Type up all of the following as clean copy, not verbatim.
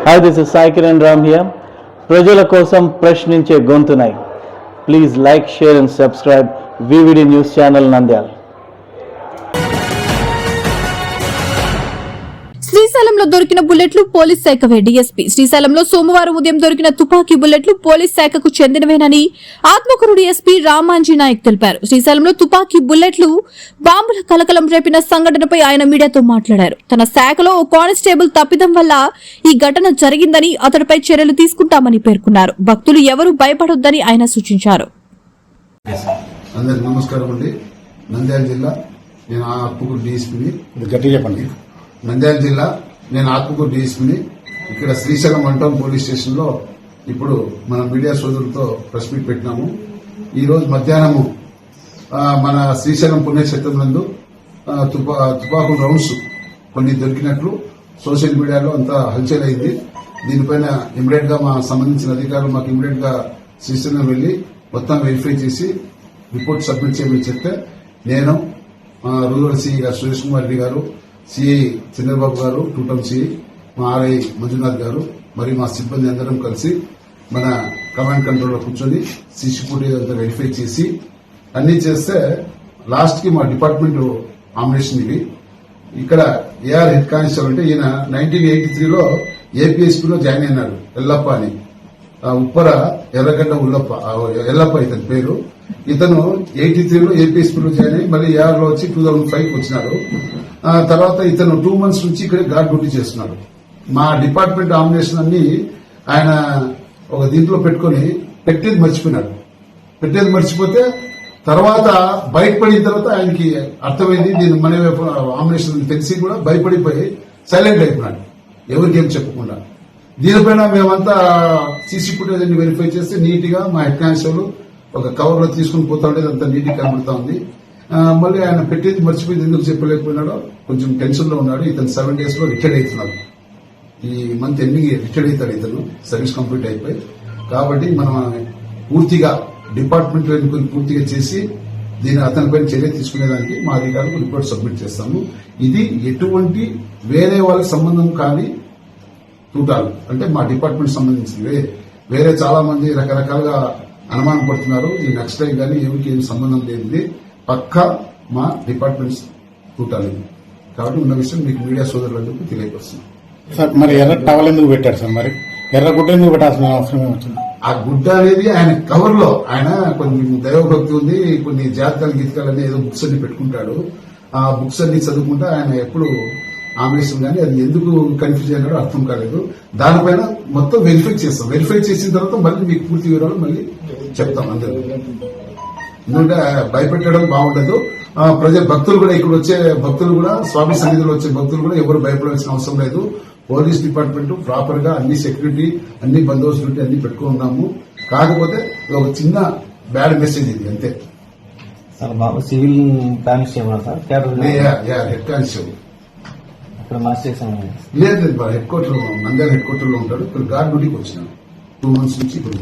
Hi, this is Sai Kiran Ram here. ప్రజల కోసం ప్రశ్నించే గొంతునై. Please like, share and subscribe VVD News Channel Nandyal. శ్రీశైలంలో దొరికిన బుల్లెట్లు పోలీస్ శాఖవే. డీఎస్పీ శ్రీశైలంలో సోమవారం ఉదయం దొరికిన తుపాకీ బుల్లెట్లు పోలీస్ శాఖకు చెందినవేనని ఆత్మకూరు డీఎస్పీ రామాంజీ నాయక్ తెలిపారు. శ్రీశైలంలో తుపాకీ బుల్లెట్లు బాంబుల కలకలం రేపిన సంఘటనపై ఆయన మీడియాతో మాట్లాడారు. తన శాఖలో ఓ కానిస్టేబుల్ తప్పిదం వల్ల ఈ ఘటన జరిగిందని, అతడిపై చర్యలు తీసుకుంటామని పేర్కొన్నారు. భక్తులు ఎవరూ భయపడొద్దని ఆయన సూచించారు. నమస్కారం అండి. నంద్యాల జిల్లా, నేను ఆత్మకూరు డీఎస్పీని. గట్టిగా చెప్పండి. నంద్యాల జిల్లా, నేను ఆత్మకూరు డీఎస్పీని. ఇక్కడ Srisailam one town police station లో ఇప్పుడు మన మీడియా సోదరులతో ప్రెస్ మీట్ పెట్టినాము. ఈ రోజు మధ్యాహ్నము మన శ్రీశైలం పుణ్యక్షేత్రం నందు తుపాకు రౌండ్స్ కొన్ని దొరికినట్లు సోషల్ మీడియాలో అంతా హల్చల్ అయింది. దీనిపైన ఇమీడియట్ గా మా సంబంధించిన అధికారులు మాకు ఇమీడియట్ గా శ్రీశైలం వెళ్లి మొత్తం వెరిఫై చేసి రిపోర్ట్ సబ్మిట్ చేయమని చెప్తే నేను రూరల్ సిఈ గారు సురేష్ కుమార్ రెడ్డి గారు, సిఐ చంద్రబాబు గారు, టూటం సిఐ, మా ఆర్ఐ మంజునాథ్ గారు, మరి మా సిబ్బంది అందరం కలిసి మన కమాండ్ కంట్రోల్ లో కూర్చొని సీసీ ఫుటేజ్ అంతా వెరిఫై చేసి అన్ని చేస్తే లాస్ట్ కి మా డిపార్ట్మెంట్ ఆమినేషన్ ఇవి. ఇక్కడ ఏఆర్ హెడ్ కానిస్టేబుల్ అంటే ఈయన 1983లో ఏపీఎస్పీలో జాయిన్ అయినాడు. ఎల్లప్ప అని, ఉప్పర ఎర్రగడ్డ ఎల్లప్ప ఇతని పేరు. ఇతను 83లో ఏపీఎస్పీలో జాయిన్ అయ్యి మళ్ళీ ఏఆర్ లో వచ్చి 2005 వచ్చినాడు. తర్వాత ఇతను 2 months నుంచి ఇక్కడ గార్డ్ డ్యూటీ చేస్తున్నాడు. మా డిపార్ట్మెంట్ ఆమినేషన్ అన్ని ఆయన ఒక దీంట్లో పెట్టుకుని పెట్టేది మర్చిపోతే తర్వాత బయటపడిన తర్వాత ఆయనకి అర్థమైంది దీని మన ఆమినేషన్ తెలిసి కూడా భయపడిపోయి సైలెంట్ అయిపోయినాడు, ఎవరికి ఏం చెప్పకుండా. దీనిపైన మేమంతా సీసీ ఫుటేజ్ అన్ని వెరిఫై చేస్తే నీట్ గా మా హెడ్ కానిస్టేబుల్ ఒక కవర్ లో తీసుకుని పోతా ఉండేది, అంతా నీట్ గా కనబడుతా ఉంది. మళ్ళీ ఆయన పెట్టేది మర్చిపోయింది, ఎందుకు చెప్పలేకపోయినాడో కొంచెం టెన్షన్ లో ఉన్నాడు. ఇతను 7 days లో రిటైర్డ్ అవుతున్నాడు. ఈ మంత్ ఎండింగ్ రిటైర్డ్ అవుతాడు ఇతను, సర్వీస్ కంప్లీట్ అయిపోయి. కాబట్టి మనం పూర్తిగా డిపార్ట్మెంట్ పూర్తిగా చేసి దీని అతనిపైన చర్య తీసుకునేదానికి మా అధికారులకు రిపోర్ట్ సబ్మిట్ చేస్తాము. ఇది ఎటువంటి వేరే వాళ్ళకి సంబంధం కాని తూటాలు, అంటే మా డిపార్ట్మెంట్ సంబంధించినవే. వేరే చాలా మంది రకరకాలుగా అనుమానం పడుతున్నారు. ఈ నెక్స్ట్ టైం కానీ ఎవరికి ఏం సంబంధం లేదు, పక్కా మా డిపార్ట్మెంట్స్ తూటాలి. కాబట్టి ఉన్న విషయం మీకు మీడియా సోదరులందరికీ తెలియపరుస్తున్నాం. సార్, మరి ఎర్ర టవల్ ఎందుకు పెట్టారు సార్? మరి ఎర్ర గుడ్డ ఎందుకు పెట్టాల్సిన అవసరం వచ్చింది? ఆ గుడ్డ అనేది ఆయన కవర్ లో ఆయన కొన్ని దైవభక్తి ఉంది, కొన్ని జాతకాలు గీతకాలు అనే ఏదో బుక్స్ అన్ని పెట్టుకుంటాడు. ఆ బుక్స్ అన్ని చదువుకుంటా ఆయన ఎప్పుడు ఆమినేషన్ కానీ అది ఎందుకు కన్ఫ్యూజ్ అయినాడో అర్థం కాలేదు. దానిపైన మొత్తం వెరిఫై చేస్తాం. వెరిఫై చేసిన తర్వాత మళ్ళీ మీకు పూర్తి వివరాలు మళ్ళీ చెప్తాం అందరూ. ఎందుకంటే భయపెట్టడం బాగుండదు. భక్తులు కూడా ఇక్కడ వచ్చే భక్తులు కూడా, స్వామి సన్నిధిలో వచ్చే భక్తులు కూడా ఎవరు భయపడాల్సిన అవసరం లేదు. పోలీస్ డిపార్ట్మెంట్ ప్రాపర్ గా అన్ని సెక్యూరిటీ, అన్ని బందోబస్తు అన్ని పెట్టుకున్నాము. కాకపోతే ఒక చిన్న బ్యాడ్ మెసేజ్ ఇది అంతే. Civil constable sir, head constable లేదు లేదు, head quarter Nandyal head quarter లో ఉంటాడు. ఇక్కడ గార్డ్ డ్యూటీకి వచ్చినాడు 2 months నుంచి. ఇప్పుడు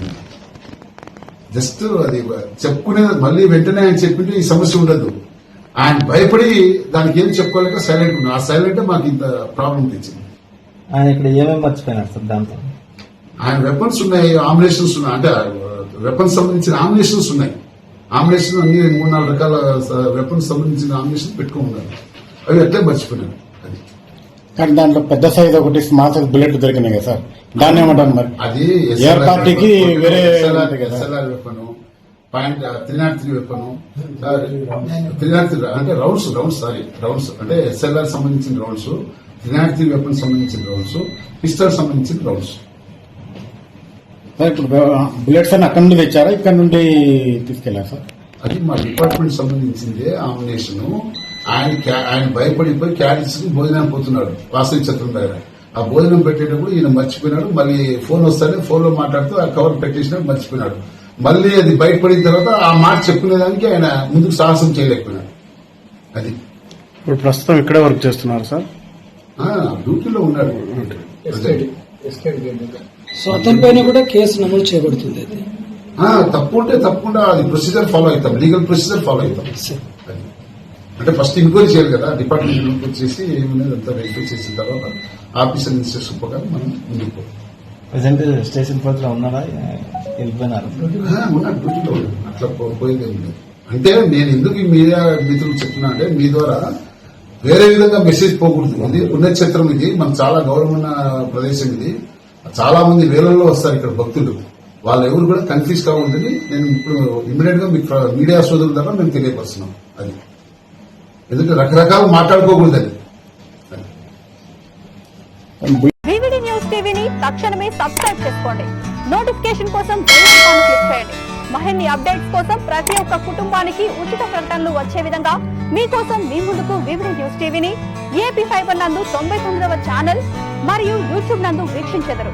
జస్ట్ అది చెప్పుకునేది మళ్ళీ వెంటనే ఆయన చెప్పింటే ఈ సమస్య ఉండదు. ఆయన భయపడి దానికి ఏం చెప్పుకోలేక సైలెంట్ ఉన్నాడు. ఆ సైలెంట్ మాకు ఇంత ప్రాబ్లం తెచ్చింది. ఆయన ఇక్కడ ఏమేమి మర్చిపోయినారు సార్? దాంతో ఆయన వెపన్స్ ఉన్నాయి, ఆమినేషన్స్ ఉన్నాయి, అంటే వెపన్స్ సంబంధించిన ఆమినేషన్స్ ఉన్నాయి. ఆమినేషన్ అన్ని 3-4 రకాల వెపన్స్ సంబంధించిన ఆమినేషన్ పెట్టుకుని ఉన్నారు. అవి అట్లే మర్చిపోయినారు. కానీ దాంట్లో పెద్ద సైజ్ ఒకటి, స్మాల్ సైజ్ బుల్లెట్ దొరికినాయి కదా సార్, దాన్ని ఏమంటారు మరి? అది ఎయిర్ పార్టీకి వేరే SLR వెపను, .303 వెపను, 303 అంటే రౌండ్స్ అంటే SLR సంబంధించిన రౌండ్స్, 303 వెపన్ సంబంధించిన రౌండ్స్, పిస్టల్ సంబంధించిన రౌండ్స్. ఇప్పుడు బుల్లెట్స్ అన్ని అక్కడ నుండి తెచ్చారా, ఇక్కడ నుండి తీసుకెళ్లారు సార్? అది మా డిపార్ట్మెంట్ సంబంధించిందే ఆమినేషన్. ఆయన భయపడిపోయి క్యాడెట్స్ కి భోజనం పోతున్నాడు వాసవి చత్రం దగ్గర. ఆ భోజనం పెట్టేటప్పుడు ఈయన మర్చిపోయినాడు. మళ్ళీ ఫోన్ వస్తానే ఫోన్ లో మాట్లాడుతూ ఆ కవర్ పెట్టేసినాడు, మర్చిపోయినాడు. మళ్ళీ అది బయటపడిన తర్వాత ఆ మాట చెప్పుకునేదానికి ఆయన ముందుకు సాహసం చేయలేకపోయినాడు. అది ఇప్పుడు ప్రస్తుతం ఇక్కడే వర్క్ చేస్తున్నారు సార్? డ్యూటీలో ఉన్నాడు. సో అతనిపైన కూడా కేసు నమోదు చేయబడుతుంది. తప్పు ఉంటే తప్పకుండా అది ప్రొసీజర్ ఫాలో అవుతాం, లీగల్ ప్రొసీజర్ ఫాలో అవుతాం. అంటే ఫస్ట్ ఎంక్వైరీ చేయాలి కదా, డిపార్ట్మెంట్ ఎంక్వైరీ చేసి ఏమనేది అంతా వెరిఫై చేసిన తర్వాత ఆఫీసర్ ఇన్స్ట్రక్షన్ ప్రకారం మనం ముందుకు పోతాం. ప్రెసెంట్ స్టేషన్ పరిధిలో ఉన్నారా వెళ్ళిపోయినారు? ఉన్నాడు, డ్యూటీలో ఉన్నాడు. అట్లా పోయేది ఏం లేదు. అంటే నేను ఎందుకు ఈ మీడియా మిత్రులు చెప్తున్నా అంటే మీ ద్వారా వేరే విధంగా మెసేజ్ పోకూడదు. ఇది పుణ్యక్షేత్రం, ఇది మనకు చాలా గౌరవమైన ప్రదేశం. ఇది చాలా మంది వేలల్లో వస్తారు ఇక్కడ భక్తులు. వాళ్ళు ఎవరు కూడా కన్ఫ్యూజ్ కాకూడదని నేను ఇప్పుడు ఇమీడియట్ గా మీకు మీడియా సోదరుల ద్వారా మేము తెలియపరుస్తున్నాం. అది ఎందుకంటే రకరకాలు మాట్లాడుకోకూడదని. వివిడి న్యూస్ టీవీని తక్షణమే సబ్స్క్రైబ్ చేసుకోండి. నోటిఫికేషన్ కోసం బెల్ ఐకాన్ క్లిక్ చేయండి. మరిన్ని అప్డేట్స్ కోసం ప్రతి ఒక్క కుటుంబానికి ఉచిత ప్రకటనలు వచ్చే విధంగా మీకోసం మీ ముందుకు వివిడి న్యూస్ టీవీని ఏపీ ఫైబర్ నందు 99వ ఛానల్ మరియు యూట్యూబ్ నందు వీక్షించెదరు.